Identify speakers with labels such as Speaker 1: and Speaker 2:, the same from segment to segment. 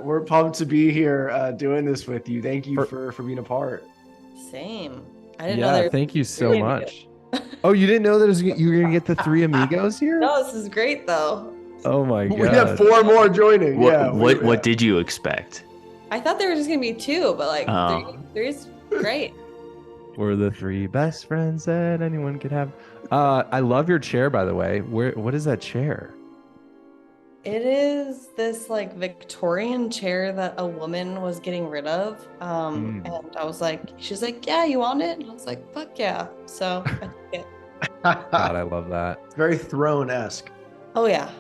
Speaker 1: We're pumped to be here doing this with you. Thank you
Speaker 2: For,
Speaker 1: for being a part.
Speaker 3: Same. I didn't know
Speaker 2: yeah,
Speaker 3: there were
Speaker 2: thank you so
Speaker 3: three of you.
Speaker 2: much. Oh, you didn't know that you were gonna get the three amigos here?
Speaker 3: No, this is great though.
Speaker 2: Oh my
Speaker 1: We have
Speaker 2: God.
Speaker 1: four more joining.
Speaker 4: What
Speaker 1: Yeah,
Speaker 4: what what did you expect?
Speaker 3: I thought there were just gonna be two, but like
Speaker 4: Oh,
Speaker 3: three's great.
Speaker 2: We're the three best friends that anyone could have. I love your chair, by the way. What is that chair?
Speaker 3: It is this like Victorian chair that a woman was getting rid of.
Speaker 2: Mm.
Speaker 3: And I was like, she's like, yeah, you want it? And I was like, fuck yeah. So I took it.
Speaker 2: God, I love that.
Speaker 1: It's very throne-esque.
Speaker 3: Oh yeah.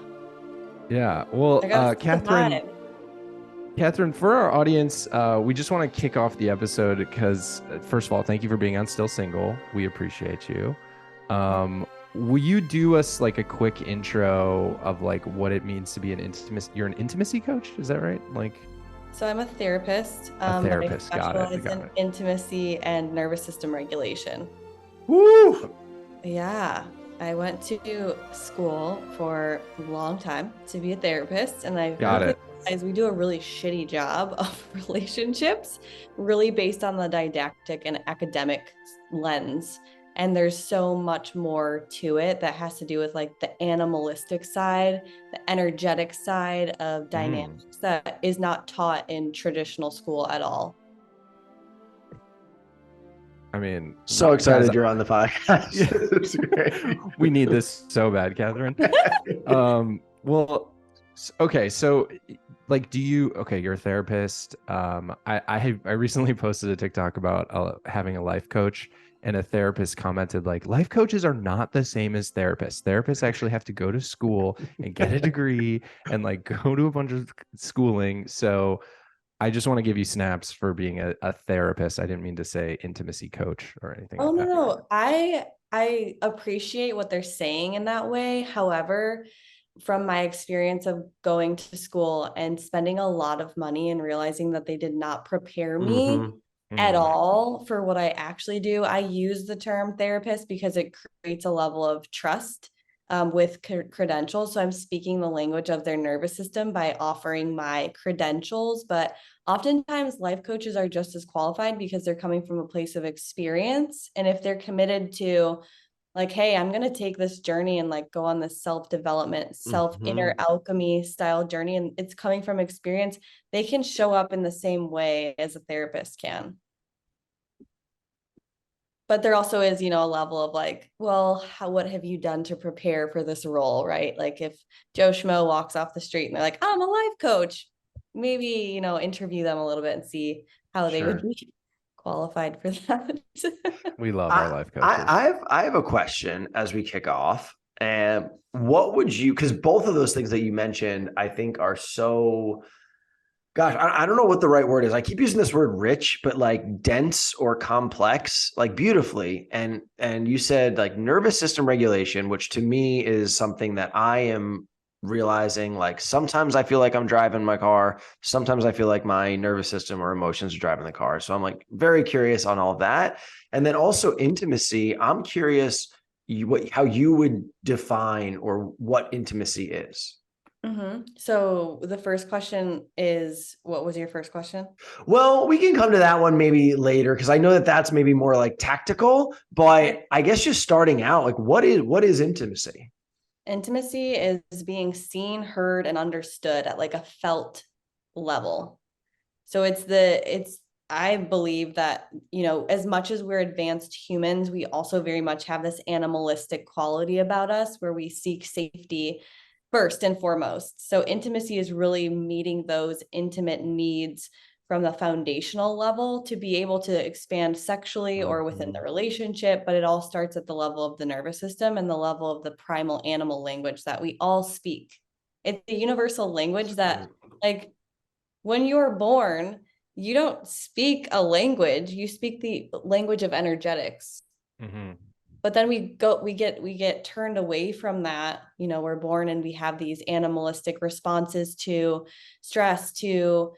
Speaker 2: Yeah. Well,
Speaker 3: I gotta set the
Speaker 2: Catherine,
Speaker 3: vibe.
Speaker 2: Catherine, for our audience, we just want to kick off the episode because, first of all, thank you for being on Still Single. We appreciate you. Will you do us like a quick intro of like what it means to be an intimacy? You're an intimacy coach, is that right? Like
Speaker 3: So I'm a therapist.
Speaker 2: a
Speaker 3: But I
Speaker 2: therapist. Got it.
Speaker 3: specialize
Speaker 2: Got
Speaker 3: in
Speaker 2: it.
Speaker 3: intimacy and nervous system regulation.
Speaker 1: Woo!
Speaker 3: Yeah, I went to school for a long time to be a therapist, and I
Speaker 2: Got
Speaker 3: quickly
Speaker 2: it.
Speaker 3: realized we do a really shitty job of relationships, really based on the didactic and academic lens. And there's so much more to it that has to do with like the animalistic side, the energetic side of
Speaker 2: Mm.
Speaker 3: dynamics that is not taught in traditional school at all.
Speaker 2: I mean,
Speaker 1: So excited
Speaker 2: guys,
Speaker 1: you're on the podcast.
Speaker 2: yeah.
Speaker 1: It's great.
Speaker 2: We need this so bad, Catherine. Well, okay, so like, okay, you're a therapist. I recently posted a TikTok about having a life coach, and a therapist commented like, life coaches are not the same as therapists. Therapists actually have to go to school and get a degree and like go to a bunch of schooling. So I just want to give you snaps for being a therapist. I didn't mean to say intimacy coach or anything
Speaker 3: Oh
Speaker 2: like
Speaker 3: no,
Speaker 2: that.
Speaker 3: no. I appreciate what they're saying in that way. However, from my experience of going to school and spending a lot of money and realizing that they did not prepare me
Speaker 1: Mm-hmm.
Speaker 3: at
Speaker 2: Mm.
Speaker 3: all for what I actually do, I use the term therapist because it creates a level of trust with credentials. So I'm speaking the language of their nervous system by offering my credentials, but oftentimes life coaches are just as qualified because they're coming from a place of experience. And if they're committed to like, hey, I'm going to take this journey and like go on this self-development, self-inner
Speaker 1: Mm-hmm.
Speaker 3: alchemy style journey, and it's coming from experience, they can show up in the same way as a therapist can. But there also is, a level of like, well, what have you done to prepare for this role, right? Like if Joe Schmo walks off the street and they're like, I'm a life coach, maybe, interview them a little bit and see how they would
Speaker 1: Sure.
Speaker 3: be qualified for that.
Speaker 2: We love our
Speaker 1: I,
Speaker 2: life
Speaker 1: I
Speaker 2: coaches.
Speaker 1: I have I have a question as we kick off. And what would you, because both of those things that you mentioned, I think are so, gosh, I don't know what the right word is. I keep using this word rich, but like dense or complex, like beautifully. And you said like nervous system regulation, which to me is something that I am realizing like sometimes I feel like I'm driving my car, sometimes I feel like my nervous system or emotions are driving the car. So I'm like very curious on all that. And then also intimacy. I'm curious how you would define or what intimacy is.
Speaker 3: So the first question is, what was your first question?
Speaker 1: Well, we can come to that one maybe later because I know that that's maybe more like tactical, but I guess just starting out, like what is intimacy?
Speaker 3: Intimacy is being seen, heard, and understood at like a felt level. So I believe that, as much as we're advanced humans, we also very much have this animalistic quality about us where we seek safety first and foremost. So intimacy is really meeting those intimate needs from the foundational level to be able to expand sexually or within the
Speaker 1: Mhm.
Speaker 3: relationship, but it all starts at the level of the nervous system and the level of the primal animal language that we all speak. It's a universal language that, like, when you're born, you don't speak a language, you speak the language of energetics.
Speaker 2: Mm-hmm.
Speaker 3: But then we get turned away from that. We're born and we have these animalistic responses to stress, to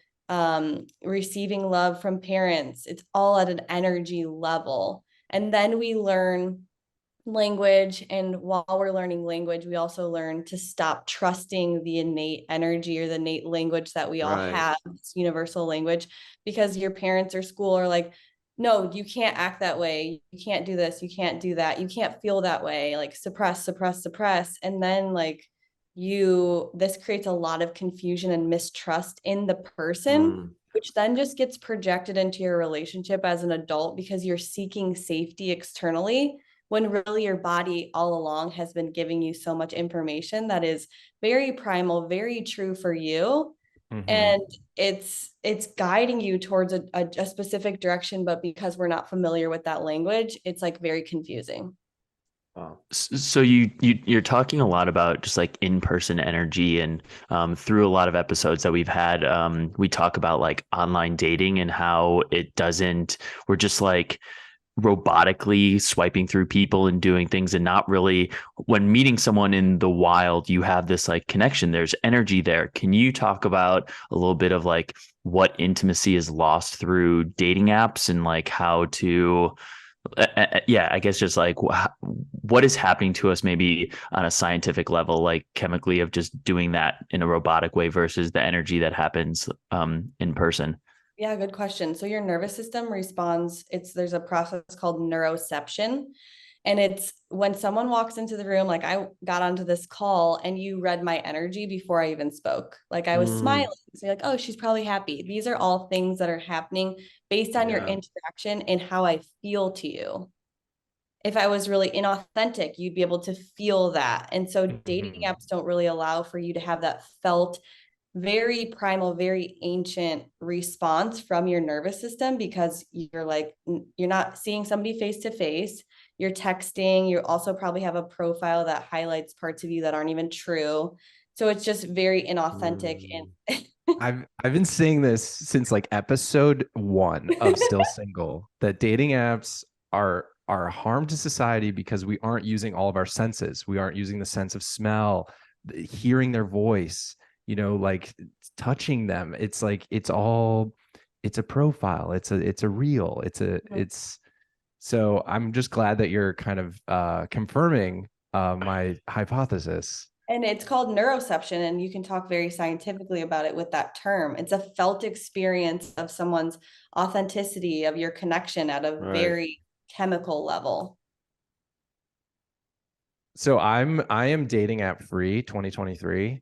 Speaker 3: receiving love from parents. It's all at an energy level. And then we learn language. And while we're learning language, we also learn to stop trusting the innate energy or the innate language that we all
Speaker 1: Right.
Speaker 3: have, this universal language, because your parents or school are like, no, you can't act that way. You can't do this. You can't do that. You can't feel that way. Like suppress, suppress, suppress. And then like this creates a lot of confusion and mistrust in the person,
Speaker 1: Mm.
Speaker 3: which then just gets projected into your relationship as an adult because you're seeking safety externally when really your body all along has been giving you so much information that is very primal, very true for you.
Speaker 2: Mhm.
Speaker 3: And it's guiding you towards a specific direction, but because we're not familiar with that language, it's like very confusing.
Speaker 1: Wow.
Speaker 4: So you're talking a lot about just like in-person energy, and through a lot of episodes that we've had, we talk about like online dating and how we're just like robotically swiping through people and doing things, and not really, when meeting someone in the wild, you have this like connection, there's energy there. Can you talk about a little bit of like what intimacy is lost through dating apps, and like how to yeah, I guess just like what is happening to us maybe on a scientific level, like chemically, of just doing that in a robotic way versus the energy that happens in person?
Speaker 3: Yeah, good question. So your nervous system responds, there's a process called neuroception. And it's when someone walks into the room, like I got onto this call and you read my energy before I even spoke. Like I was smiling.
Speaker 1: Mm.
Speaker 3: So you're like, oh, she's probably happy. These are all things that are happening based on your
Speaker 1: Yeah.
Speaker 3: interaction and how I feel to you. If I was really inauthentic, you'd be able to feel that. And so dating
Speaker 2: Mhm.
Speaker 3: apps don't really allow for you to have that felt very primal, very ancient response from your nervous system, because you're not seeing somebody face to face. You're texting. You also probably have a profile that highlights parts of you that aren't even true. So it's just very inauthentic.
Speaker 1: Mm.
Speaker 3: And
Speaker 2: I've been saying this since like episode 1 of Still Single, that dating apps are a harm to society because we aren't using all of our senses. We aren't using the sense of smell, hearing their voice, like touching them. It's like it's a profile. It's a reel. It's so I'm just glad that you're kind of confirming my hypothesis.
Speaker 3: And it's called neuroception, and you can talk very scientifically about it with that term. It's a felt experience of someone's authenticity, of your connection at a
Speaker 1: Right.
Speaker 3: very chemical level.
Speaker 2: So I am dating app free 2023.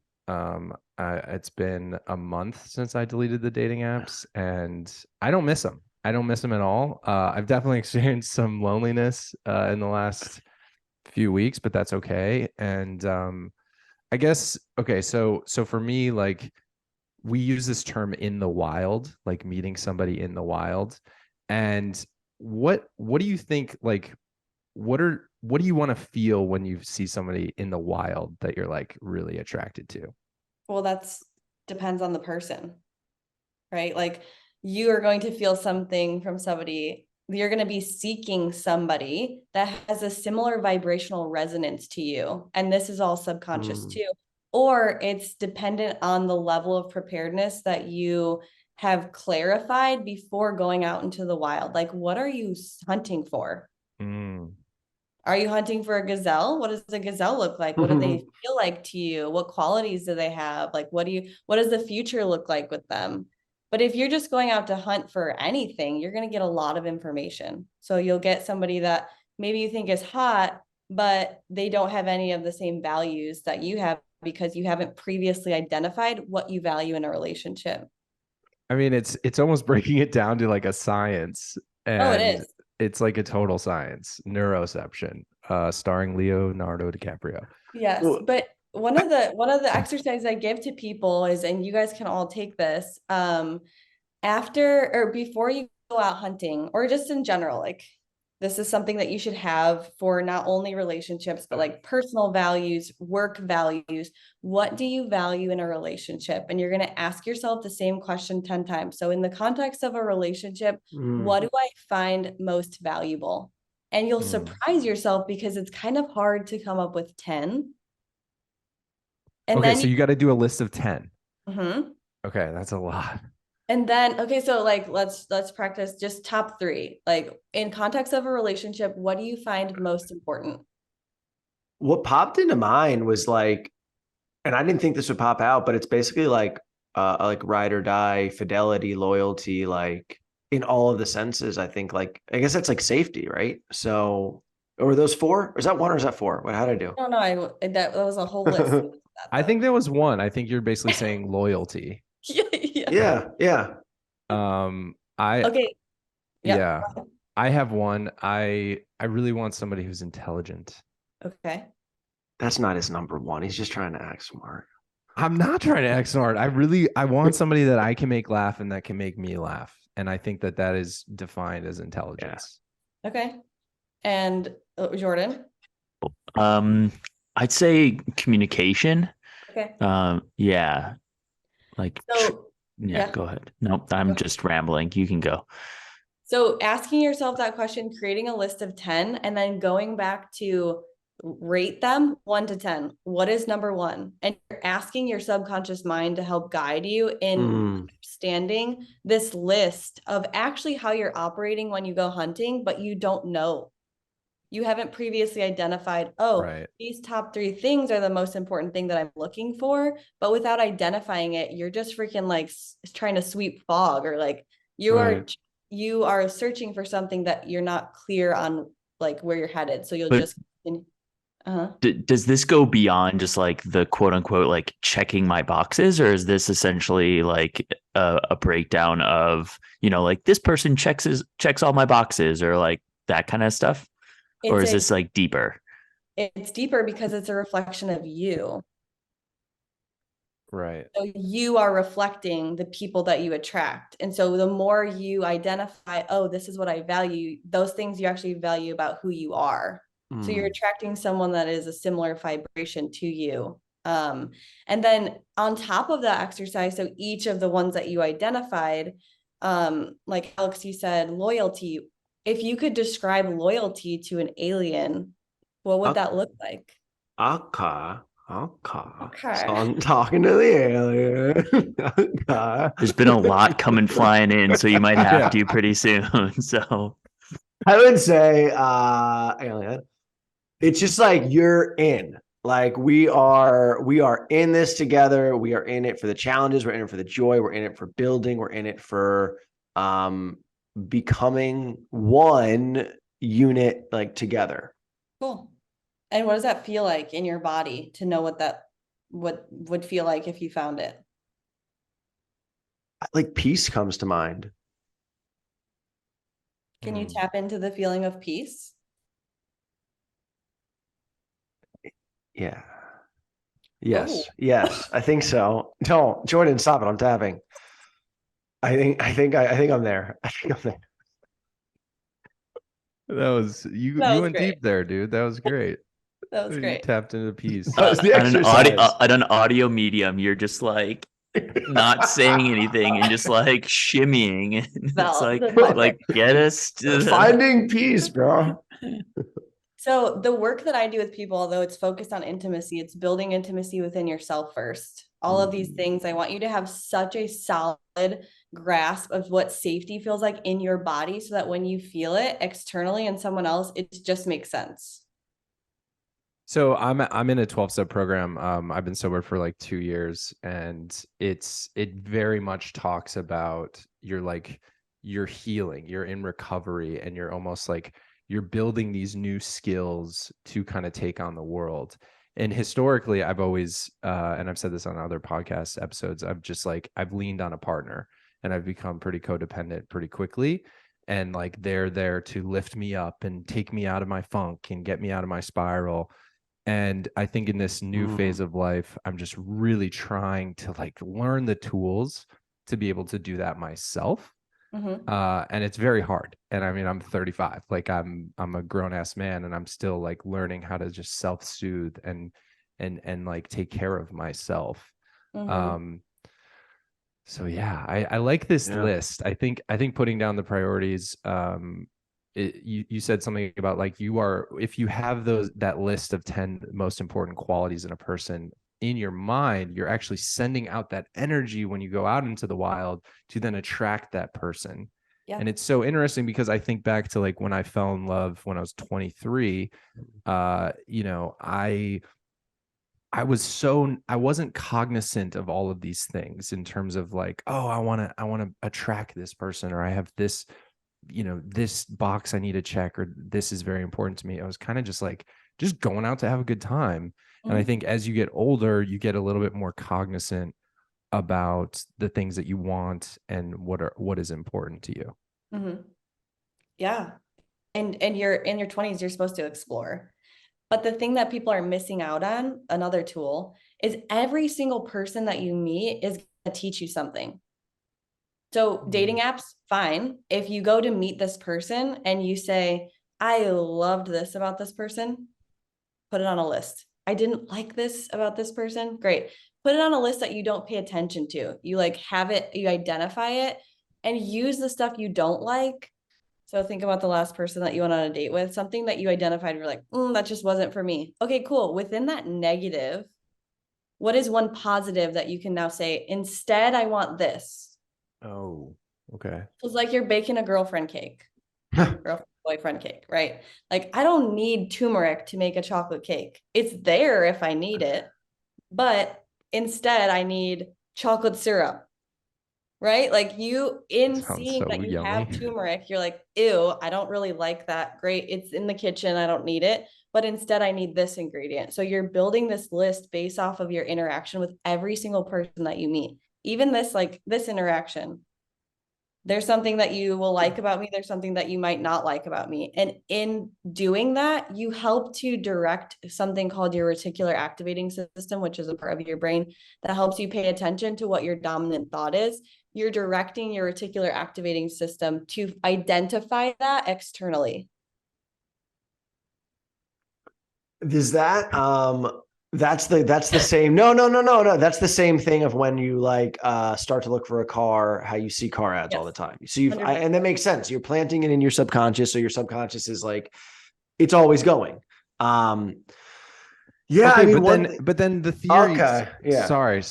Speaker 2: It's been a month since I deleted the dating apps, and I don't miss them. I don't miss them at all. I've definitely experienced some loneliness in the last few weeks, but that's okay. And I guess okay. So for me, like we use this term in the wild, like meeting somebody in the wild. And what do you think? Like what do you want to feel when you see somebody in the wild that you're like really attracted to?
Speaker 3: Well, that's depends on the person, right? Like you are going to feel something from somebody. You're going to be seeking somebody that has a similar vibrational resonance to you. And this is all subconscious
Speaker 1: Mm.
Speaker 3: too. Or it's dependent on the level of preparedness that you have clarified before going out into the wild. Like, what are you hunting for?
Speaker 2: Mm.
Speaker 3: Are you hunting for a gazelle? What does a gazelle look like? What do they feel like to you? What qualities do they have? Like, what does the future look like with them? But if you're just going out to hunt for anything, you're going to get a lot of information. So you'll get somebody that maybe you think is hot, but they don't have any of the same values that you have because you haven't previously identified what you value in a relationship.
Speaker 2: I mean, it's almost breaking it down to like a science,
Speaker 3: Oh, it
Speaker 2: and
Speaker 3: is.
Speaker 2: it's like a total science, neuroception, starring Leonardo DiCaprio.
Speaker 3: Yes,
Speaker 1: Well,
Speaker 3: but one of the exercises I give to people is, and you guys can all take this, after or before you go out hunting, or just in general, like this is something that you should have for not only relationships, but like personal values, work values. What do you value in a relationship? And you're going to ask yourself the same question 10 times. So in the context of a relationship, what
Speaker 1: mm.
Speaker 3: do I find most valuable? And you'll
Speaker 2: Mm.
Speaker 3: surprise yourself because it's kind of hard to come up with 10. And
Speaker 2: Okay,
Speaker 3: then
Speaker 2: so you got to do a list of 10.
Speaker 3: Mhm.
Speaker 2: Okay, that's a lot.
Speaker 3: And then, okay, so like let's practice just top three. Like in context of a relationship, what do you find most important?
Speaker 1: what popped into mind was like, and I didn't think this would pop out, but it's basically like ride or die, fidelity, loyalty, like in all of the senses. I think like I guess that's like safety, right? So, or are those four? Or is that one or is that four? What how did I do?
Speaker 3: No, no, that was a whole list of that,
Speaker 2: I
Speaker 3: though.
Speaker 2: think there was one. I think you're basically saying loyalty.
Speaker 3: Yeah, yeah.
Speaker 1: Yeah.
Speaker 2: I
Speaker 3: Okay. Yep.
Speaker 2: yeah, I have one. I really want somebody who's intelligent.
Speaker 3: Okay.
Speaker 1: That's not his number one. He's just trying to act smart.
Speaker 2: I'm not trying to act smart. I want somebody that I can make laugh and that can make me laugh. And I think that that is defined as intelligence.
Speaker 3: Okay. And Jordan.
Speaker 4: I'd say communication.
Speaker 3: Okay.
Speaker 4: Yeah, like
Speaker 3: So
Speaker 4: yeah,
Speaker 3: yeah.
Speaker 4: go ahead. No, I'm just rambling. You can go.
Speaker 3: So asking yourself that question, creating a list of 10, and then going back to rate them 1 to 10. What is number one? And you're asking your subconscious mind to help guide you in understanding this list of actually how you're operating when you go hunting, but you don't know. You haven't previously identified, oh,
Speaker 2: Right.
Speaker 3: these top 3 things are the most important thing that I'm looking for. But without identifying it, you're just freaking like trying to sweep fog, or like you are
Speaker 1: Right.
Speaker 3: you are searching for something that you're not clear on, like where you're headed. So you'll
Speaker 4: But
Speaker 3: just uh-huh.
Speaker 4: does this go beyond just like the quote unquote like checking my boxes, or is this essentially like a breakdown of, you know, like this person checks all my boxes or like that kind of stuff? Or is this like deeper?
Speaker 3: It's deeper because it's a reflection of you.
Speaker 2: Right.
Speaker 3: So you are reflecting the people that you attract. And so the more you identify, oh, this is what I value, those things you actually value about who you are. So you're attracting someone that is a similar vibration to you. And then on top of that exercise, so each of the ones that you identified, like Alex, you said loyalty. If you could describe loyalty to an alien, what would that look like?
Speaker 1: Okay. Okay.
Speaker 3: Okay.
Speaker 1: So I'm talking to the alien. Okay.
Speaker 4: There's been a lot coming flying in, so you might have
Speaker 2: Yeah.
Speaker 4: to pretty soon. So
Speaker 1: I would say alien. It's just like you're in. Like we are in this together. We are in it for the challenges, we're in it for the joy, we're in it for building, we're in it for um becoming one unit like together.
Speaker 3: Cool. And what does that feel like in your body to know what would feel like if you found it?
Speaker 1: Like peace comes to mind.
Speaker 3: Can you tap into the feeling of peace?
Speaker 1: Yeah.
Speaker 3: Oh.
Speaker 1: Yes, I think so. Don't, Jordan, stop it. I'm tapping. I think I'm there. I think I'm there.
Speaker 2: That was you
Speaker 3: That was
Speaker 2: went
Speaker 3: great.
Speaker 2: deep there, dude. That was great.
Speaker 3: That was
Speaker 2: You
Speaker 3: great.
Speaker 2: tapped into peace.
Speaker 1: That was the
Speaker 4: on
Speaker 1: exercise.
Speaker 4: an audio medium, you're just like not saying anything and just like shimmying. And it's like get us to
Speaker 1: Finding peace, bro.
Speaker 3: So the work that I do with people, although it's focused on intimacy, it's building intimacy within yourself first. All of these things, I want you to have such a solid grasp of what safety feels like in your body so that when you feel it externally in someone else, it just makes sense.
Speaker 2: So I'm in a 12-step program. I've been sober for like 2 years, and it very much talks about you're healing, you're in recovery, and you're almost like you're building these new skills to kind of take on the world. And historically, I've always and I've said this on other podcast episodes, I've leaned on a partner, and I've become pretty codependent pretty quickly. And like they're there to lift me up and take me out of my funk and get me out of my spiral. And I think in this new phase of life, I'm just really trying to like learn the tools to be able to do that myself. And it's very hard. And I mean, I'm 35, like I'm a grown ass man, and I'm still like learning how to just self-soothe and like take care of myself. So yeah, I like this list. I think putting down the priorities, you said something about like if you have that list of 10 most important qualities in a person in your mind, you're actually sending out that energy when you go out into the wild to then attract that person.
Speaker 3: Yeah.
Speaker 2: And it's so interesting because I think back to like when I fell in love when I was 23, you know, I wasn't cognizant of all of these things in terms of like, oh, I want to attract this person, or I have this, you know, this box I need to check, or this is very important to me. I was kind of just like just going out to have a good time. And I think as you get older, you get a little bit more cognizant about the things that you want and what is important to you.
Speaker 3: Mm-hmm. Yeah. And you're in your 20s, you're supposed to explore. But the thing that people are missing out on, another tool, is every single person that you meet is going to teach you something. So dating apps, fine. If you go to meet this person and you say, I loved this about this person, put it on a list. I didn't like this about this person. Great. Put it on a list that you don't pay attention to. You like have it, you identify it, and use the stuff you don't like. So think about the last person that you went on a date with, something that you identified, you're like, that just wasn't for me. Okay, cool. Within that negative, what is one positive that you can now say, instead, I want this?
Speaker 2: Oh, okay.
Speaker 3: It's like you're baking a girlfriend cake, girlfriend boyfriend cake, right? Like, I don't need turmeric to make a chocolate cake. It's there if I need it, but instead I need chocolate syrup, right? Like you, in
Speaker 2: Sounds
Speaker 3: seeing
Speaker 2: so
Speaker 3: that you
Speaker 2: yummy.
Speaker 3: have turmeric, you're like, ew, I don't really like that. Great. It's in the kitchen. I don't need it. But instead I need this ingredient. So you're building this list based off of your interaction with every single person that you meet. Even this, like this interaction, there's something that you will like about me. There's something that you might not like about me. And in doing that, you help to direct something called your reticular activating system, which is a part of your brain that helps you pay attention to what your dominant thought is. You're directing your reticular activating system to identify that externally.
Speaker 1: Is that that's the same no, that's the same thing of when you like start to look for a car, how you see car ads all the
Speaker 3: Yes.
Speaker 1: time. So you've
Speaker 3: 100%.
Speaker 1: and that makes sense. You're planting it in your subconscious, so your subconscious is like it's always going. Yeah,
Speaker 2: Okay,
Speaker 1: I mean
Speaker 2: but then the theory,
Speaker 1: okay, yeah.
Speaker 2: sorry,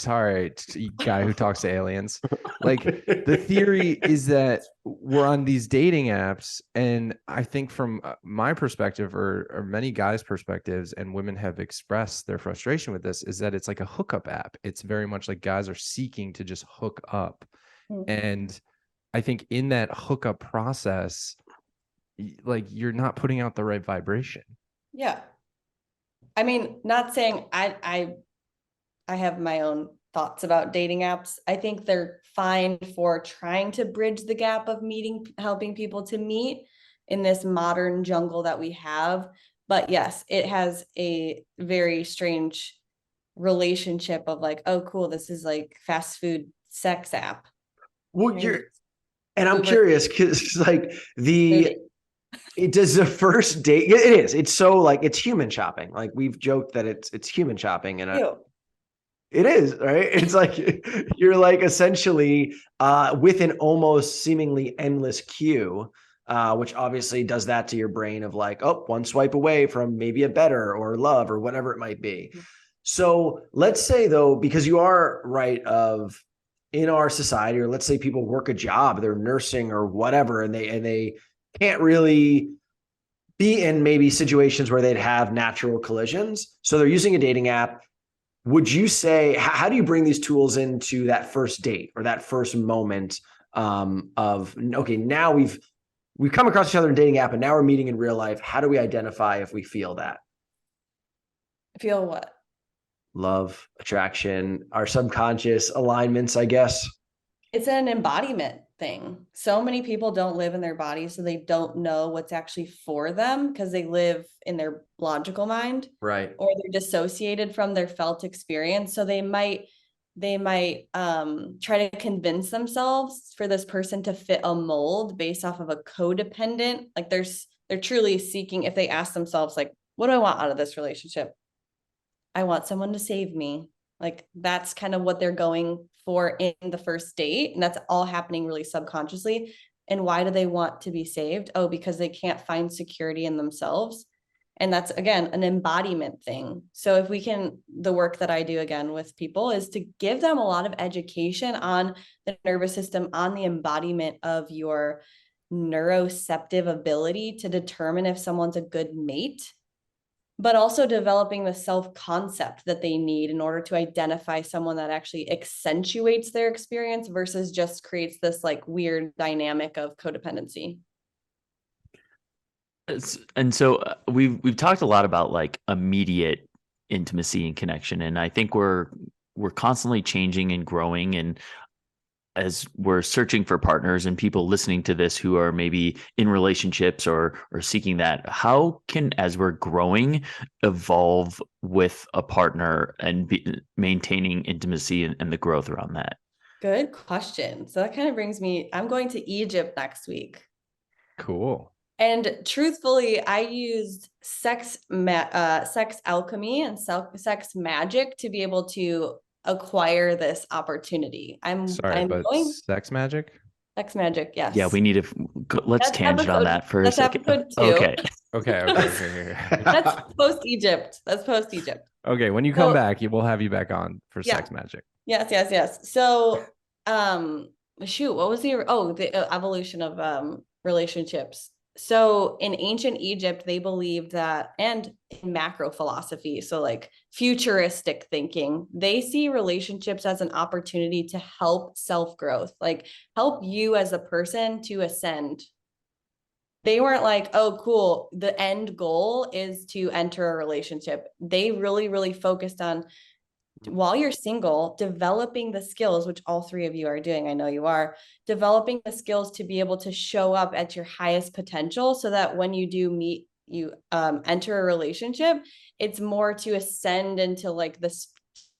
Speaker 2: guy who talks to aliens. Like the theory is that we're on these dating apps, and I think from my perspective, or many guys' perspectives, and women have expressed their frustration with this, is that it's like a hookup app. It's very much like guys are seeking to just hook up, and I think in that hookup process, like you're not putting out the right vibration.
Speaker 3: Yeah. I mean, not saying I have my own thoughts about dating apps. I think they're fine for trying to bridge the gap of meeting, helping people to meet in this modern jungle that we have. But yes, it has a very strange relationship of like, oh, cool, this is like fast food sex app.
Speaker 1: Well, and I'm
Speaker 3: Uber
Speaker 1: curious because like
Speaker 3: food.
Speaker 1: it does the first date. It is. It's so like it's human shopping. Like we've joked that it's human shopping, and
Speaker 3: Ew.
Speaker 1: it is, right? It's like you're like essentially with an almost seemingly endless queue, which obviously does that to your brain of like, oh, one swipe away from maybe a better or love or whatever it might be. So let's say though, because you are right of in our society, or let's say people work a job, they're nursing or whatever, and they can't really be in maybe situations where they'd have natural collisions. So they're using a dating app. Would you say, how do you bring these tools into that first date or that first moment of, okay, now we've come across each other in a dating app and now we're meeting in real life. How do we identify if we feel that?
Speaker 3: Feel what?
Speaker 1: Love, attraction, our subconscious alignments, I guess.
Speaker 3: It's an embodiment thing. So many people don't live in their bodies, so they don't know what's actually for them because they live in their logical mind,
Speaker 1: Right.
Speaker 3: or they're dissociated from their felt experience. So they might try to convince themselves for this person to fit a mold based off of a codependent. Like they're truly seeking, if they ask themselves, like, what do I want out of this relationship? I want someone to save me. Like that's kind of what they're going for in the first date. And that's all happening really subconsciously. And why do they want to be saved? Oh, because they can't find security in themselves. And that's, again, an embodiment thing. So if we can, the work that I do again with people is to give them a lot of education on the nervous system, on the embodiment of your neuroceptive ability to determine if someone's a good mate, but also developing the self-concept that they need in order to identify someone that actually accentuates their experience versus just creates this like weird dynamic of codependency.
Speaker 4: And so we've talked a lot about like immediate intimacy and connection, and I think we're constantly changing and growing, and as we're searching for partners and people listening to this who are maybe in relationships or seeking that, how can, as we're growing, evolve with a partner and maintaining intimacy and the growth around that?
Speaker 3: Good question. So that kind of brings me, I'm going to Egypt next week.
Speaker 2: Cool.
Speaker 3: And truthfully, I used sex alchemy and sex magic to be able to acquire this opportunity.
Speaker 2: Sorry,
Speaker 3: I'm
Speaker 2: but
Speaker 3: going
Speaker 2: sex magic?
Speaker 3: sex magic, yes.
Speaker 4: Yeah, we need to let's tangent on that for a second.
Speaker 3: Episode 2.
Speaker 4: Okay.
Speaker 2: Okay.
Speaker 3: That's post Egypt. That's post Egypt.
Speaker 2: Okay, when you come back, we'll have you back on for sex magic.
Speaker 3: Yes. So, shoot, what was the evolution of relationships? So in ancient Egypt, they believed that, and in macro philosophy, so like futuristic thinking, they see relationships as an opportunity to help self-growth, like help you as a person to ascend. They weren't like, oh, cool, the end goal is to enter a relationship. They really, really focused on, while you're single, developing the skills, which all three of you are doing, I know you are, developing the skills to be able to show up at your highest potential so that when you do enter a relationship, it's more to ascend into like the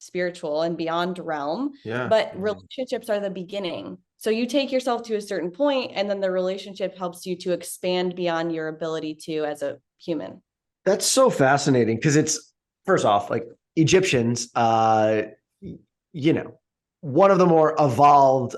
Speaker 3: spiritual and beyond realm.
Speaker 1: Yeah.
Speaker 3: But relationships are the beginning. So you take yourself to a certain point, and then the relationship helps you to expand beyond your ability to as a human.
Speaker 1: That's so fascinating because it's, first off, like Egyptians, one of the more evolved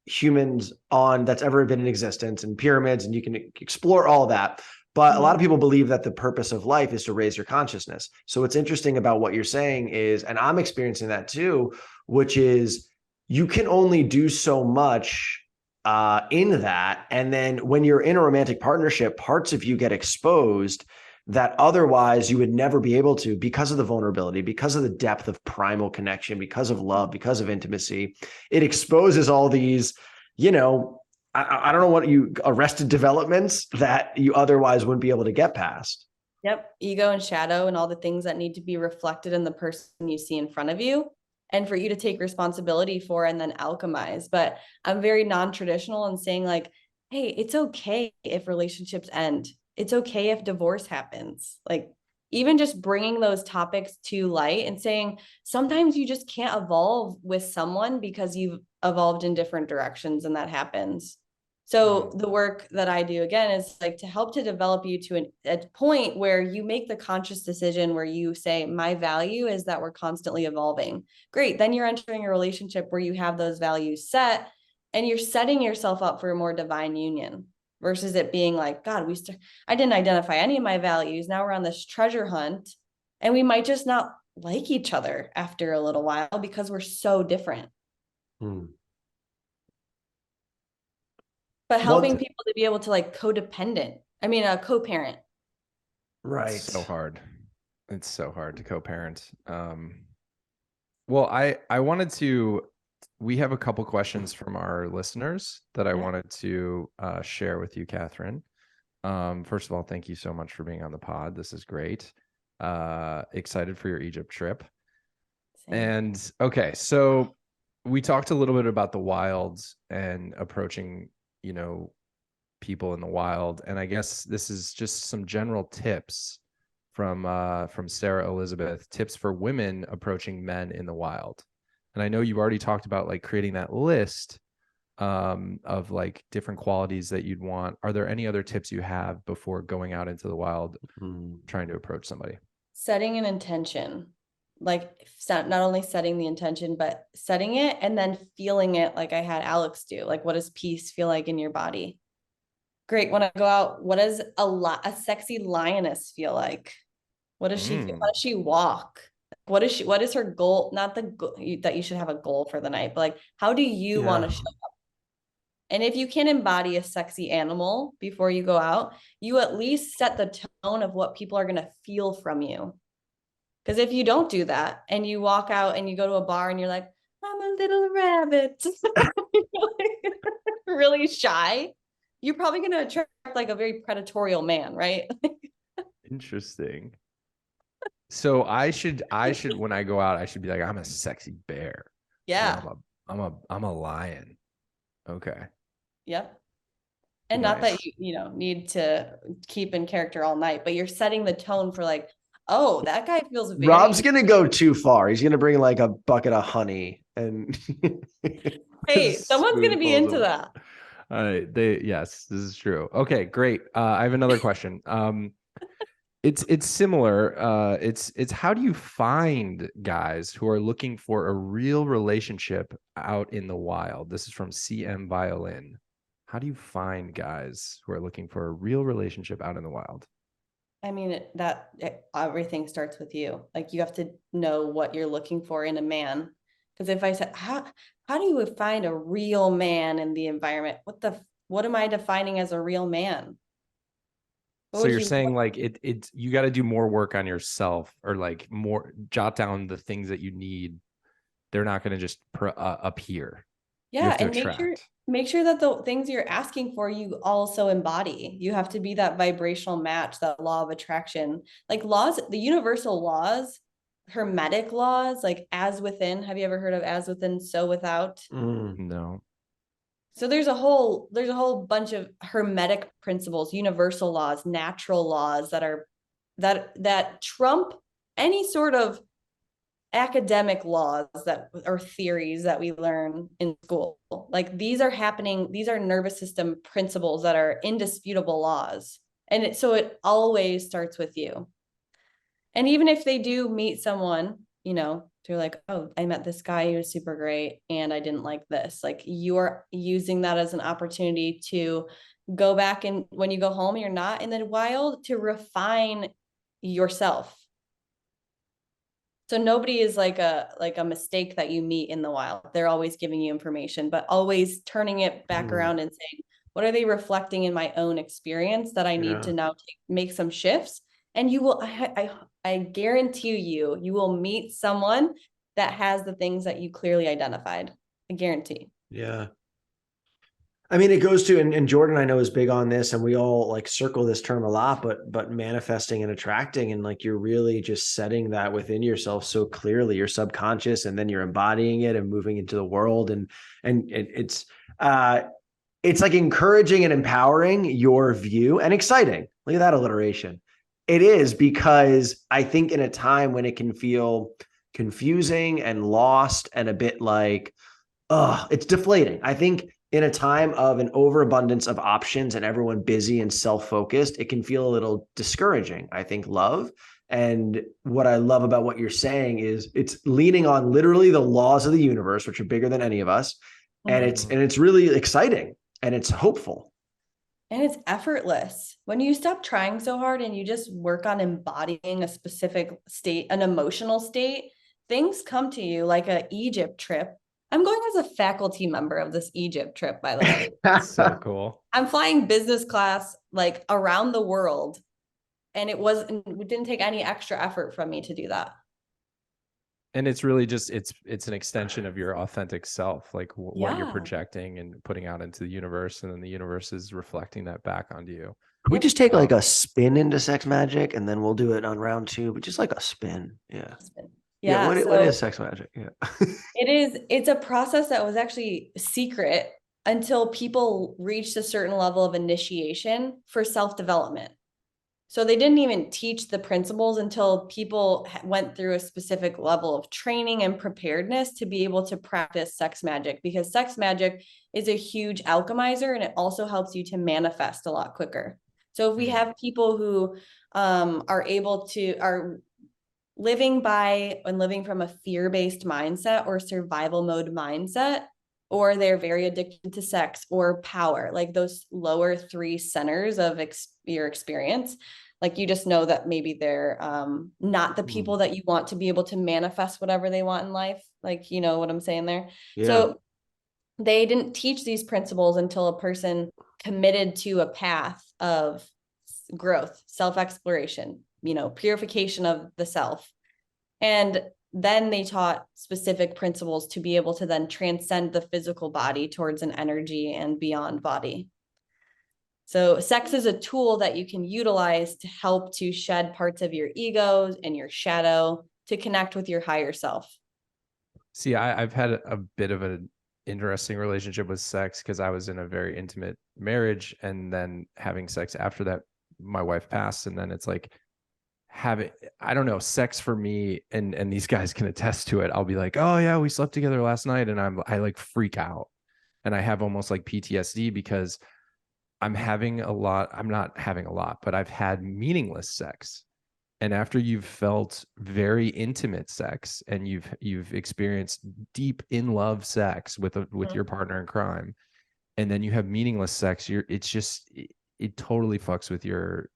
Speaker 1: humans that's ever been in existence, and pyramids, and you can explore all that. But a lot of people believe that the purpose of life is to raise your consciousness. So what's interesting about what you're saying is, and I'm experiencing that too, which is you can only do so much in that. And then when you're in a romantic partnership, parts of you get exposed that otherwise you would never be able to, because of the vulnerability, because of the depth of primal connection, because of love, because of intimacy. It exposes all these, I don't know what arrested developments that you otherwise wouldn't be able to get past.
Speaker 3: Yep. Ego and shadow and all the things that need to be reflected in the person you see in front of you, and for you to take responsibility for and then alchemize. But I'm very non-traditional in saying like, hey, it's okay if relationships end. It's okay if divorce happens. Like, even just bringing those topics to light and saying, sometimes you just can't evolve with someone because you've evolved in different directions, and that happens. So the work that I do, again, is like to help to develop you to a point where you make the conscious decision where you say, my value is that we're constantly evolving. Great. Then you're entering a relationship where you have those values set, and you're setting yourself up for a more divine union, versus it being like, God, I didn't identify any of my values. Now we're on this treasure hunt, and we might just not like each other after a little while because we're so different. But helping people to be able to like co-parent.
Speaker 1: Right.
Speaker 2: It's so hard. It's so hard to co-parent. Well, I wanted to, we have a couple questions from our listeners that I wanted to share with you, Catherine. First of all, thank you so much for being on the pod. This is great. Excited for your Egypt trip. Same. And okay, so we talked a little bit about the wilds and approaching, people in the wild. And I guess this is just some general tips from Sarah Elizabeth, tips for women approaching men in the wild. And I know you've already talked about like creating that list of like different qualities that you'd want. Are there any other tips you have before going out into the wild, trying to approach somebody?
Speaker 3: Setting an intention, like not only setting the intention, but setting it and then feeling it, like I had Alex do. Like, what does peace feel like in your body? Great. When I go out, what does a sexy lioness feel like? What does she feel? How does she walk? What is her goal? Not that you should have a goal for the night, but like, how do you want to show up? And if you can embody a sexy animal before you go out, you at least set the tone of what people are going to feel from you. Because if you don't do that and you walk out and you go to a bar and you're like, I'm a little rabbit, really shy, you're probably going to attract like a very predatorial man, right?
Speaker 2: Interesting. So I should when I go out, I should be like, I'm a sexy bear.
Speaker 3: Yeah.
Speaker 2: Or I'm a lion. Okay.
Speaker 3: Yep. And not
Speaker 1: Nice.
Speaker 3: that you know, need to keep in character all night, but you're setting the tone for like, oh, that guy feels very
Speaker 1: Rob's gonna go too far. He's gonna bring like a bucket of honey and
Speaker 3: hey, someone's gonna be into that.
Speaker 2: Yes, this is true. Okay, great. I have another question. It's similar. It's how do you find guys who are looking for a real relationship out in the wild? This is from CM Violin. How do you find guys who are looking for a real relationship out in the wild?
Speaker 3: I mean, everything starts with you. Like you have to know what you're looking for in a man. Because if I said, how do you find a real man in the environment? What am I defining as a real man?
Speaker 2: So you're saying like you got to do more work on yourself, or like more jot down the things that you need. They're not going to just appear. You
Speaker 3: yeah,
Speaker 2: have to
Speaker 3: and
Speaker 2: attract.
Speaker 3: make sure that the things you're asking for you also embody. You have to be that vibrational match, that law of attraction. Like laws, the universal laws, hermetic laws, like as within. Have you ever heard of as within, so without?
Speaker 2: No.
Speaker 3: So there's a whole bunch of hermetic principles, universal laws, natural laws that trump any sort of academic laws that or theories that we learn in school. Like these are happening, these are nervous system principles that are indisputable laws. And so it always starts with you. And even if they do meet someone, you know, they're like, oh, I met this guy, he was super great, and I didn't like this. Like you're using that as an opportunity to go back, and when you go home, you're not in the wild, to refine yourself. So nobody is like a mistake that you meet in the wild. They're always giving you information, but always turning it back around and saying, what are they reflecting in my own experience that I need to now make some shifts? And you will, I guarantee you will meet someone that has the things that you clearly identified. I guarantee.
Speaker 1: Yeah. I mean, it goes to, and Jordan, I know, is big on this, and we all like circle this term a lot, but manifesting and attracting, and like you're really just setting that within yourself so clearly, your subconscious, and then you're embodying it and moving into the world, and it's like encouraging and empowering your view and exciting. Look at that alliteration. It is, because I think in a time when it can feel confusing and lost and a bit like, oh, it's deflating. I think in a time of an overabundance of options and everyone busy and self-focused, it can feel a little discouraging. I think love. And what I love about what you're saying is it's leaning on literally the laws of the universe, which are bigger than any of us. And it's really exciting and it's hopeful.
Speaker 3: And it's effortless. When you stop trying so hard and you just work on embodying a specific state, an emotional state, things come to you like an Egypt trip. I'm going as a faculty member of this Egypt trip, by the way.
Speaker 2: So cool.
Speaker 3: I'm flying business class like around the world. And it didn't take any extra effort from me to do that.
Speaker 2: And it's really just it's an extension of your authentic self, like what you're projecting and putting out into the universe, and then the universe is reflecting that back onto you.
Speaker 1: Can we just take like a spin into sex magic, and then we'll do it on round 2, but just like a spin. Yeah.
Speaker 3: Yeah.
Speaker 1: What is sex magic? Yeah.
Speaker 3: It's a process that was actually secret until people reached a certain level of initiation for self-development. So they didn't even teach the principles until people went through a specific level of training and preparedness to be able to practice sex magic, because sex magic is a huge alchemizer and it also helps you to manifest a lot quicker. So if we have people who are living by and living from a fear-based mindset or survival mode mindset, or they're very addicted to sex or power, like those lower 3 centers of your experience, like you just know that maybe they're not the people that you want to be able to manifest whatever they want in life. Like, you know what I'm saying there? Yeah. So they didn't teach these principles until a person committed to a path of growth, self-exploration, purification of the self. And then they taught specific principles to be able to then transcend the physical body towards an energy and beyond body. So sex is a tool that you can utilize to help to shed parts of your ego and your shadow to connect with your higher self.
Speaker 2: See, I've had a bit of an interesting relationship with sex because I was in a very intimate marriage, and then having sex after that, my wife passed, and then it's like I don't know, sex for me, and these guys can attest to it. I'll be like, oh yeah, we slept together last night, and I like freak out, and I have almost like PTSD because I'm not having a lot, but I've had meaningless sex. And after you've felt very intimate sex and you've experienced deep in love sex with your partner in crime, and then you have meaningless sex, it totally fucks with your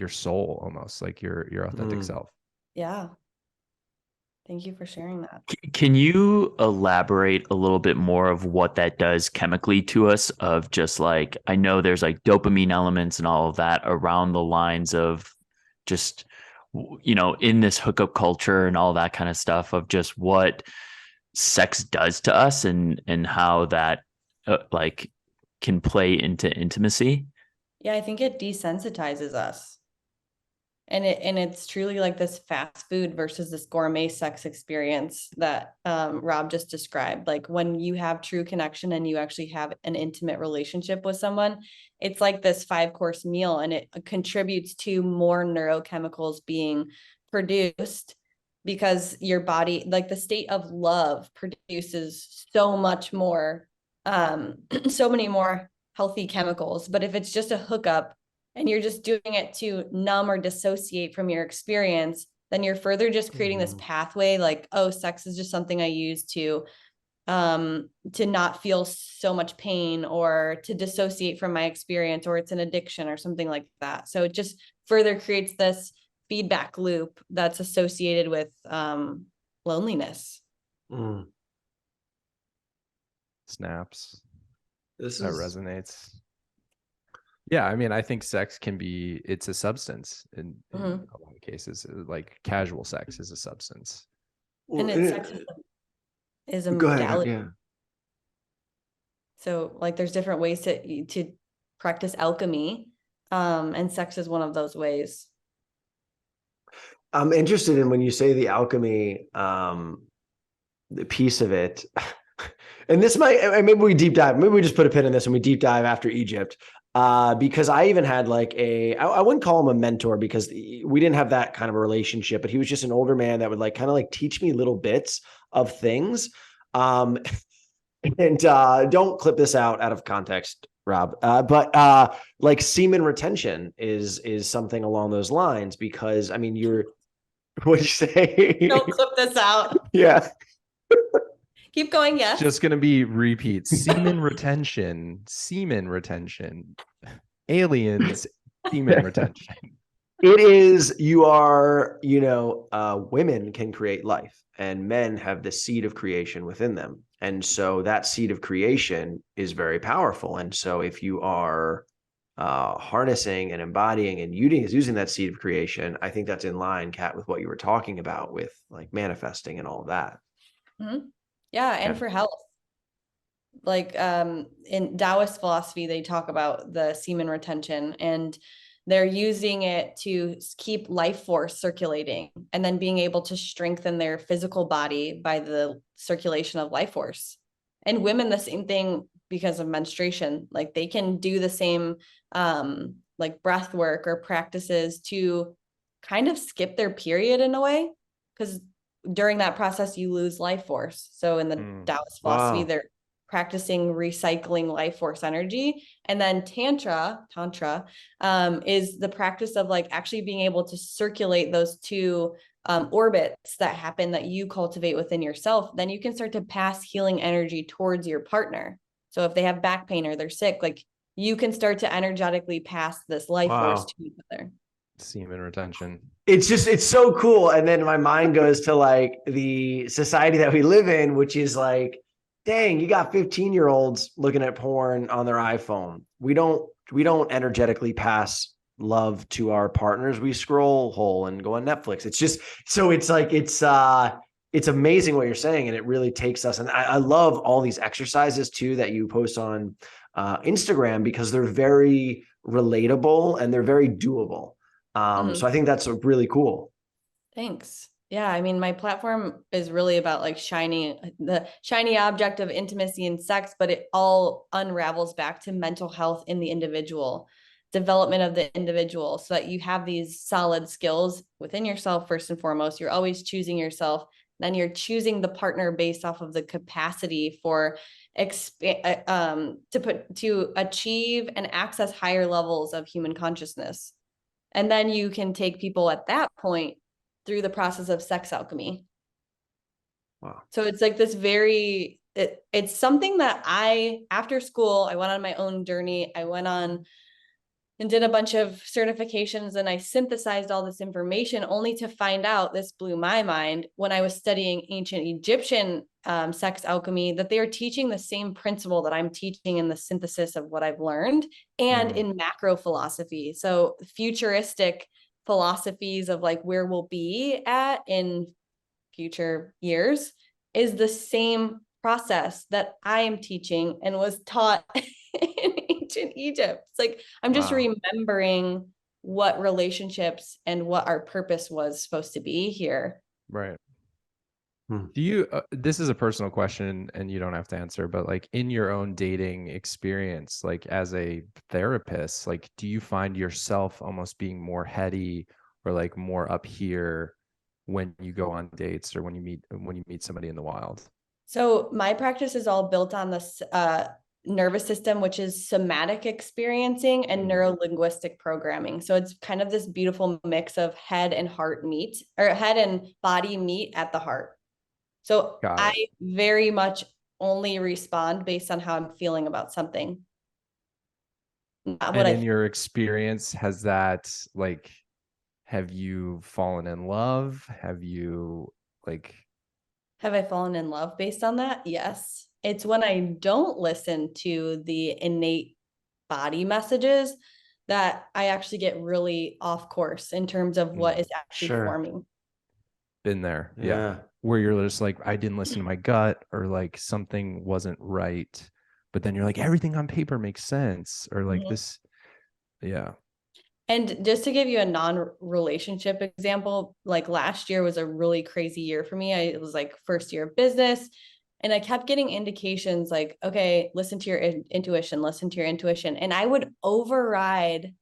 Speaker 2: soul, almost like your authentic self.
Speaker 3: Yeah. Thank you for sharing that.
Speaker 4: Can you elaborate a little bit more of what that does chemically to us? Of just like, I know there's like dopamine elements and all of that around the lines of just, in this hookup culture and all that kind of stuff, of just what sex does to us and how that like can play into intimacy.
Speaker 3: Yeah, I think it desensitizes us. And it's truly like this fast food versus this gourmet sex experience that Rob just described. Like when you have true connection and you actually have an intimate relationship with someone, it's like this 5-course meal, and it contributes to more neurochemicals being produced because your body, like the state of love, produces so much more, so many more healthy chemicals. But if it's just a hookup, and you're just doing it to numb or dissociate from your experience, then you're further just creating this pathway like, oh, sex is just something I use to not feel so much pain or to dissociate from my experience, or it's an addiction or something like that. So it just further creates this feedback loop that's associated with loneliness.
Speaker 2: Snaps.
Speaker 1: That
Speaker 2: resonates. Yeah, I mean, I think sex it's a substance in a lot of cases. Like casual sex is a substance.
Speaker 3: And sex is a
Speaker 1: Go ahead,
Speaker 3: modality.
Speaker 1: yeah.
Speaker 3: So like there's different ways to practice alchemy, and sex is one of those ways.
Speaker 1: I'm interested in when you say the alchemy, the piece of it, and this maybe we deep dive. Maybe we just put a pin in this and we deep dive after Egypt. Because I even had like I wouldn't call him a mentor because we didn't have that kind of a relationship, but he was just an older man that would like kind of like teach me little bits of things. And don't clip this out of context, Rob. But like semen retention is something along those lines, because I mean, what'd you say?
Speaker 3: Don't clip this out.
Speaker 1: Yeah.
Speaker 3: Keep going. Yes.
Speaker 2: Just going to be repeats. Semen retention, aliens, semen retention.
Speaker 1: It is, women can create life and men have the seed of creation within them. And so that seed of creation is very powerful. And so if you are harnessing and embodying and using that seed of creation, I think that's in line, Kat, with what you were talking about with like manifesting and all of that.
Speaker 3: Mm-hmm. Yeah, and for health. Like in Taoist philosophy, they talk about the semen retention, and they're using it to keep life force circulating and then being able to strengthen their physical body by the circulation of life force. And women, the same thing, because of menstruation. Like they can do the same like breath work or practices to kind of skip their period in a way, because during that process you lose life force. So in the Taoist philosophy, they're practicing recycling life force energy. And then tantra is the practice of like actually being able to circulate those two orbits that happen, that you cultivate within yourself. Then you can start to pass healing energy towards your partner. So if they have back pain or they're sick, like you can start to energetically pass this life force to each other.
Speaker 2: Semen retention.
Speaker 1: It's so cool. And then my mind goes to like the society that we live in, which is like dang, you got 15-year-olds looking at porn on their iPhone. We don't energetically pass love to our partners. We scroll hole and go on Netflix. It's just so it's like it's amazing what you're saying, and it really takes us. And I love all these exercises too that you post on Instagram because they're very relatable and they're very doable. So I think that's really cool.
Speaker 3: Thanks. Yeah, I mean, my platform is really about like the shiny object of intimacy and sex, but it all unravels back to mental health in the individual, development of the individual, so that you have these solid skills within yourself first and foremost. You're always choosing yourself, then you're choosing the partner based off of the capacity for to achieve and access higher levels of human consciousness. And then you can take people at that point through the process of sex alchemy.
Speaker 1: Wow.
Speaker 3: So it's like this it's something that after school, I went on my own journey. I went on and did a bunch of certifications, and I synthesized all this information only to find out, this blew my mind, when I was studying ancient Egyptian sex alchemy, that they are teaching the same principle that I'm teaching in the synthesis of what I've learned, and in macro philosophy. So futuristic philosophies of like where we'll be at in future years is the same process that I am teaching and was taught in ancient Egypt. It's like I'm just remembering what relationships and what our purpose was supposed to be here.
Speaker 2: Right. Do you, this is a personal question and you don't have to answer, but like in your own dating experience, like as a therapist, like do you find yourself almost being more heady or like more up here when you go on dates or when you meet somebody in the wild?
Speaker 3: So my practice is all built on this nervous system, which is somatic experiencing and neuro-linguistic programming. So it's kind of this beautiful mix of head and heart meet, or head and body meet at the heart. So I very much only respond based on how I'm feeling about something.
Speaker 2: And in your experience, has that like, have you fallen in love? Have
Speaker 3: I fallen in love based on that? Yes. It's when I don't listen to the innate body messages that I actually get really off course in terms of what is actually forming.
Speaker 2: Been there? Yeah. Where you're just like, I didn't listen to my gut, or like something wasn't right, but then you're like, everything on paper makes sense, or like this. Yeah.
Speaker 3: And just to give you a non-relationship example, like last year was a really crazy year for me. It was like first year of business, and I kept getting indications like, okay, listen to your intuition, listen to your intuition. And I would override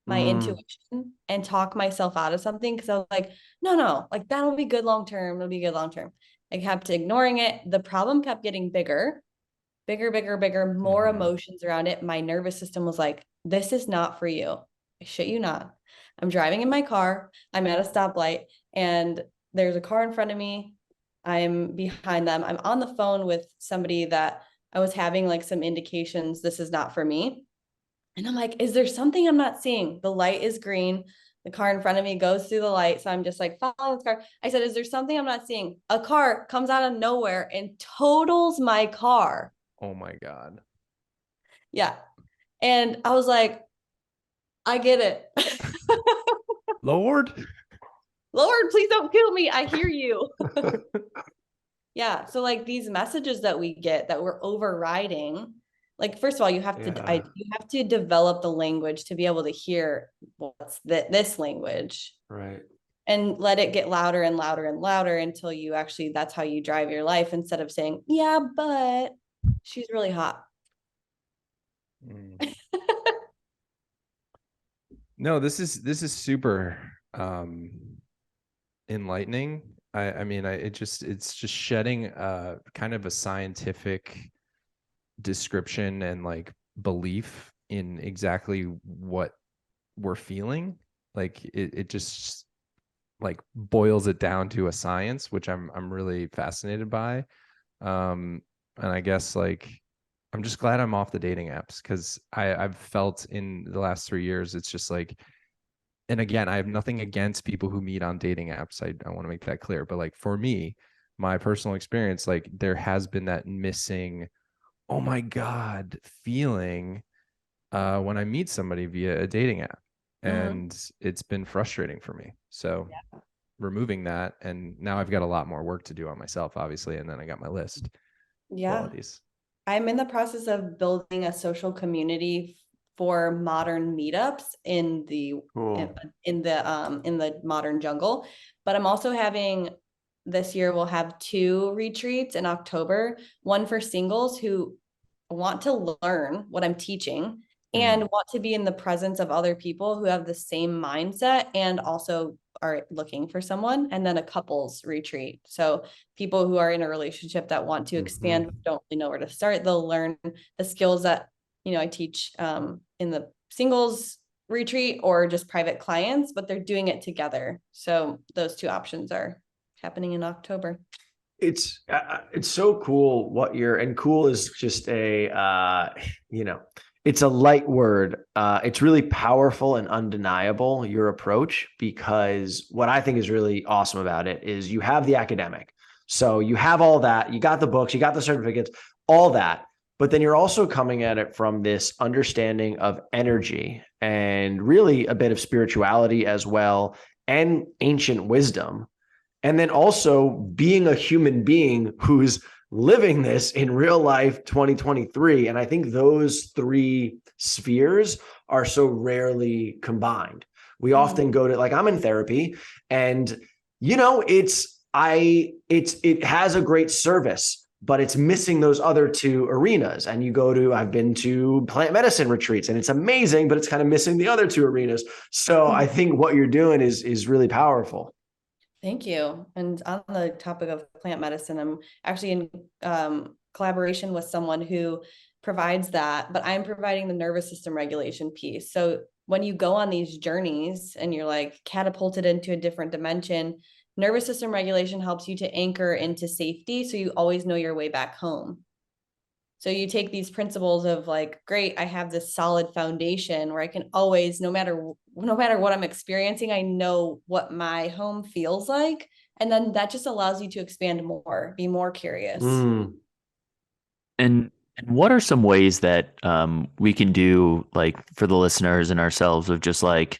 Speaker 3: my intuition and talk myself out of something because I was like, no, like that'll be good long term. It'll be good long term. I kept ignoring it. The problem kept getting bigger, more emotions around it. My nervous system was like, this is not for you. I shit you not. I'm driving in my car. I'm at a stoplight and there's a car in front of me. I'm behind them. I'm on the phone with somebody that I was having like some indications this is not for me. And I'm like, is there something I'm not seeing? The light is green. The car in front of me goes through the light. So I'm just like following this car. I said, is there something I'm not seeing? A car comes out of nowhere and totals my car.
Speaker 2: Oh my God.
Speaker 3: Yeah. And I was like, I get it.
Speaker 2: Lord,
Speaker 3: please don't kill me. I hear you. Yeah. So like these messages that we get that we're overriding, like first of all, you have to develop the language to be able to hear what's this language.
Speaker 1: Right.
Speaker 3: And let it get louder and louder and louder until you actually, that's how you drive your life, instead of saying, yeah, but she's really hot.
Speaker 2: No, this is super enlightening. I mean, it's just shedding kind of a scientific description and like belief in exactly what we're feeling. Like it just like boils it down to a science, which I'm really fascinated by. And I guess like I'm just glad I'm off the dating apps, because I've felt in the last 3 years it's just like, and again, I have nothing against people who meet on dating apps. I want to make that clear, but like for me, my personal experience, like there has been that missing, oh my God, feeling when I meet somebody via a dating app. And it's been frustrating for me. So removing that, and now I've got a lot more work to do on myself, obviously. And then I got my list
Speaker 3: Yeah.
Speaker 2: qualities.
Speaker 3: I'm in the process of building a social community for modern meetups in the
Speaker 1: Cool.
Speaker 3: in the modern jungle. But I'm also having this year we'll have 2 retreats in October, one for singles who want to learn what I'm teaching and want to be in the presence of other people who have the same mindset and also are looking for someone, and then a couples retreat. So people who are in a relationship that want to expand but don't really know where to start, they'll learn the skills that I teach in the singles retreat or just private clients, but they're doing it together. So those 2 options are happening in October.
Speaker 1: It's so cool what you're, and cool is just a it's a light word. It's really powerful and undeniable, your approach, because what I think is really awesome about it is you have the academic. So you have all that, you got the books, you got the certificates, all that, but then you're also coming at it from this understanding of energy and really a bit of spirituality as well, and ancient wisdom. And then also being a human being who's living this in real life 2023. And I think those 3 spheres are so rarely combined. We often go to, like, I'm in therapy, and it has a great service, but it's missing those other 2 arenas. And I've been to plant medicine retreats, and it's amazing, but it's kind of missing the other 2 arenas. So I think what you're doing is really powerful.
Speaker 3: Thank you. And on the topic of plant medicine, I'm actually in collaboration with someone who provides that, but I'm providing the nervous system regulation piece. So when you go on these journeys and you're like catapulted into a different dimension, nervous system regulation helps you to anchor into safety. So you always know your way back home. So you take these principles of like, great, I have this solid foundation where I can always, no matter what I'm experiencing, I know what my home feels like. And then that just allows you to expand more, be more curious.
Speaker 4: And what are some ways that we can do, like for the listeners and ourselves, of just like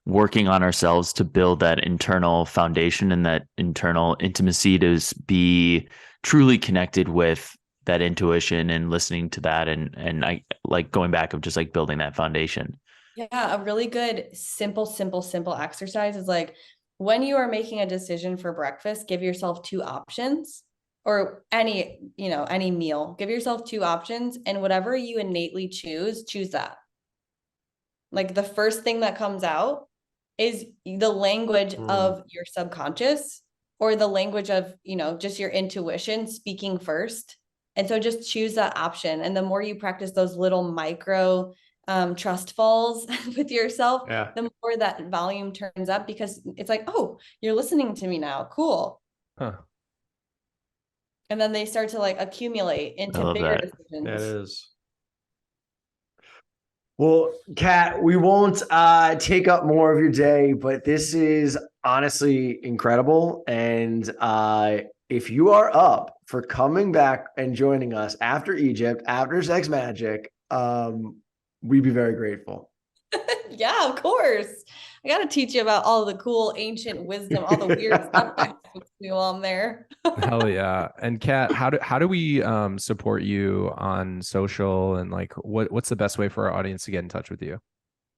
Speaker 4: working on ourselves to build that internal foundation and that internal intimacy to be truly connected with that intuition and listening to that, and I like going back of just like building that foundation.
Speaker 3: Yeah, a really good simple exercise is like when you are making a decision for breakfast, give yourself 2 options, or any meal. Give yourself 2 options, and whatever you innately choose that. Like the first thing that comes out is the language of your subconscious, or the language of, just your intuition speaking first. And so just choose that option. And the more you practice those little micro trust falls with yourself, the more that volume turns up, because it's like, oh, you're listening to me now. Cool.
Speaker 2: Huh.
Speaker 3: And then they start to like accumulate into bigger decisions.
Speaker 1: That is. Well, Kat, we won't take up more of your day, but this is honestly incredible. And if you are up for coming back and joining us after Egypt, after Sex Magic, we'd be very grateful.
Speaker 3: Yeah, of course. I got to teach you about all the cool ancient wisdom, all the weird stuff I do on there.
Speaker 2: Hell yeah. And Kat, how do we support you on social, and like what's the best way for our audience to get in touch with you?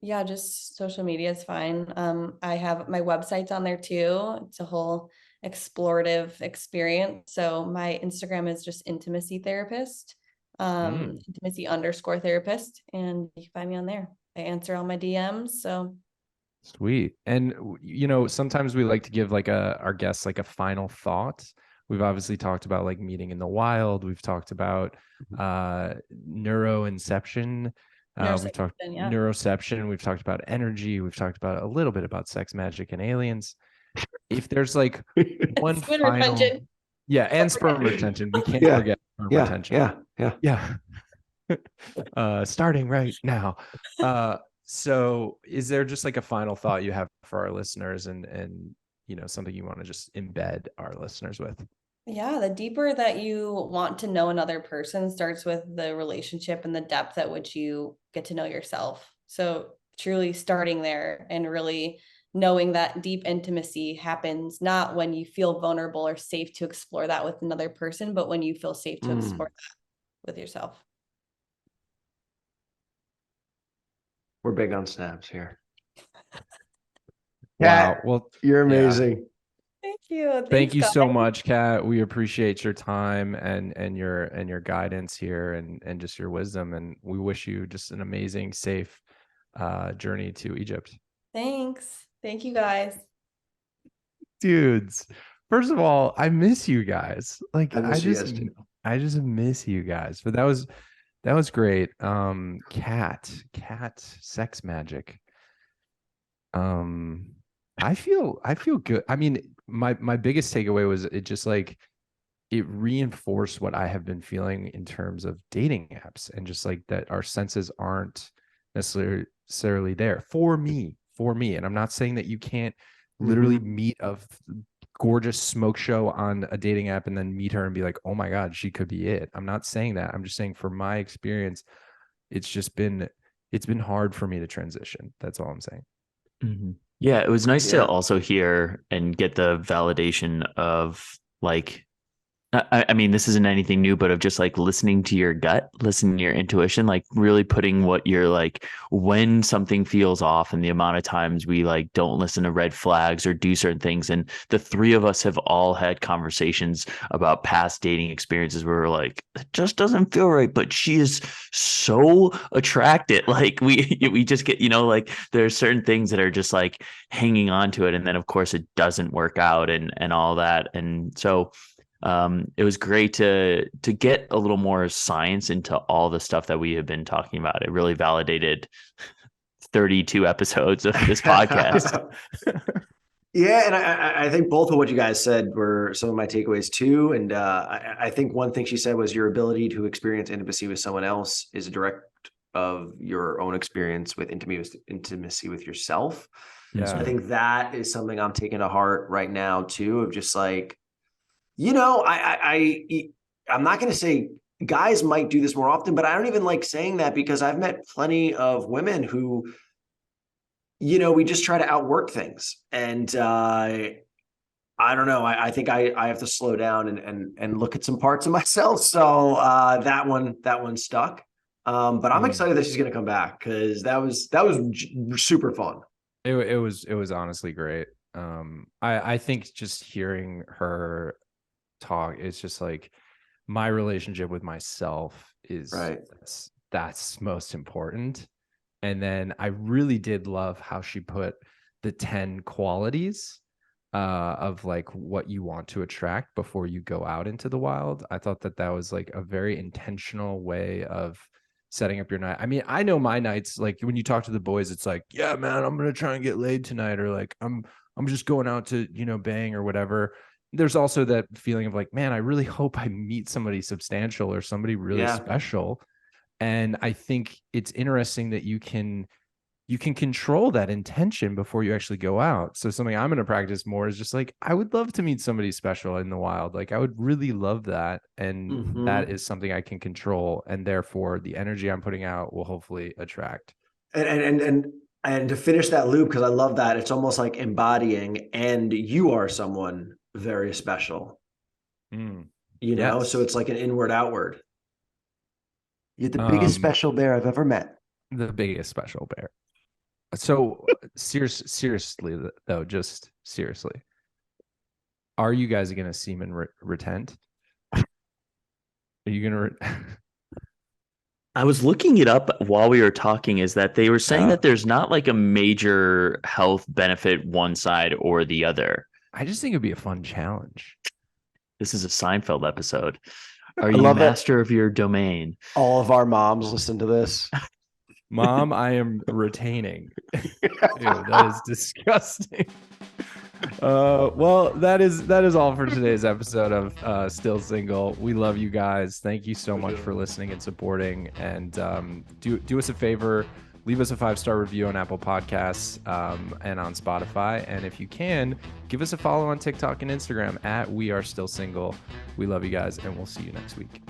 Speaker 3: Yeah, just social media is fine. I have my websites on there too. It's a whole explorative experience. So my Instagram is just intimacy therapist, intimacy_therapist, and you can find me on there. I answer all my DMs. So
Speaker 2: Sweet. And sometimes we like to give like our guests like a final thought. We've obviously talked about like meeting in the wild. We've talked about neuroinception. We've talked neuroception. We've talked about energy. We've talked about a little bit about sex magic and aliens. If there's like one final, retention. Yeah, and sperm retention. We can't forget sperm retention. Yeah. Starting right now. So is there just like a final thought you have for our listeners, and something you want to just embed our listeners with?
Speaker 3: Yeah, the deeper that you want to know another person starts with the relationship and the depth at which you get to know yourself. So, truly starting there and really knowing that deep intimacy happens not when you feel vulnerable or safe to explore that with another person, but when you feel safe to explore that with yourself.
Speaker 1: We're big on snaps here.
Speaker 2: Wow.
Speaker 1: Kat,
Speaker 2: Well,
Speaker 1: you're
Speaker 2: yeah.
Speaker 1: amazing.
Speaker 3: Thank you.
Speaker 2: Thank you
Speaker 3: guys.
Speaker 2: so much, Kat. We appreciate your time and your guidance here and just your wisdom. And we wish you just an amazing, safe journey to Egypt.
Speaker 3: Thanks. Thank you guys.
Speaker 2: Dudes, first of all, I miss you guys. Like
Speaker 1: I miss you guys too.
Speaker 2: I just miss you guys. But that was great. Cat, sex magic. Um, I feel good. I mean, my biggest takeaway was it just like it reinforced what I have been feeling in terms of dating apps and just like that our senses aren't necessarily there for me. And I'm not saying that you can't literally meet a gorgeous smoke show on a dating app and then meet her and be like, oh my God, she could be it. I'm not saying that. I'm just saying for my experience, it's been hard for me to transition. That's all I'm saying.
Speaker 4: Mm-hmm. Yeah, it was nice
Speaker 1: Yeah.
Speaker 4: to also hear and get the validation of like I mean, this isn't anything new, but of just like listening to your gut, listening to your intuition, like really putting what you're like when something feels off and the amount of times we like don't listen to red flags or do certain things. And the three of us have all had conversations about past dating experiences where we're like, it just doesn't feel right, but she is so attracted. Like we just get, like there are certain things that are just like hanging on to it. And then of course it doesn't work out and all that. And so it was great to get a little more science into all the stuff that we have been talking about. It really validated 32 episodes of this podcast.
Speaker 1: Yeah, and I think both of what you guys said were some of my takeaways too. And I think one thing she said was your ability to experience intimacy with someone else is a direct of your own experience with intimacy with yourself.
Speaker 2: Yeah.
Speaker 1: So I think that is something I'm taking to heart right now too, of just like, I'm not going to say guys might do this more often, but I don't even like saying that because I've met plenty of women who, we just try to outwork things. And I don't know. I think I have to slow down and look at some parts of myself. So that one stuck. But I'm excited that she's going to come back because that was super fun.
Speaker 2: It was honestly great. I think just hearing her talk, it's just like my relationship with myself is
Speaker 1: right.
Speaker 2: That's most important. And then I really did love how she put the 10 qualities of like what you want to attract before you go out into the wild. I thought that was like a very intentional way of setting up your night. I mean, I know my nights, like when you talk to the boys, it's like, yeah, man, I'm going to try and get laid tonight. Or like, I'm just going out to, bang or whatever. There's also that feeling of like, man, I really hope I meet somebody substantial or somebody really special. And I think it's interesting that you can control that intention before you actually go out. So something I'm going to practice more is just like, I would love to meet somebody special in the wild. Like I would really love that. And that is something I can control. And therefore the energy I'm putting out will hopefully attract.
Speaker 1: And to finish that loop, because I love that, it's almost like embodying, and you are someone very special.
Speaker 2: Yes.
Speaker 1: So it's like an inward outward. You're the biggest special bear I've ever met.
Speaker 2: The biggest special bear. So seriously though, just seriously, are you guys going to semen retent? Are you going to?
Speaker 4: I was looking it up while we were talking, is that they were saying that there's not like a major health benefit one side or the other.
Speaker 2: I just think it'd be a fun challenge.
Speaker 4: This is a Seinfeld episode. Are you master of your domain?
Speaker 1: All of our moms listen to this.
Speaker 2: Mom, I am retaining. Dude, that is disgusting. Well, that is all for today's episode of Still Single. We love you guys. Thank you so much for listening and supporting. And do us a favor. leave us a 5-star review on Apple Podcasts and on Spotify. And if you can, give us a follow on TikTok and Instagram at We Are Still Single. We love you guys, and we'll see you next week.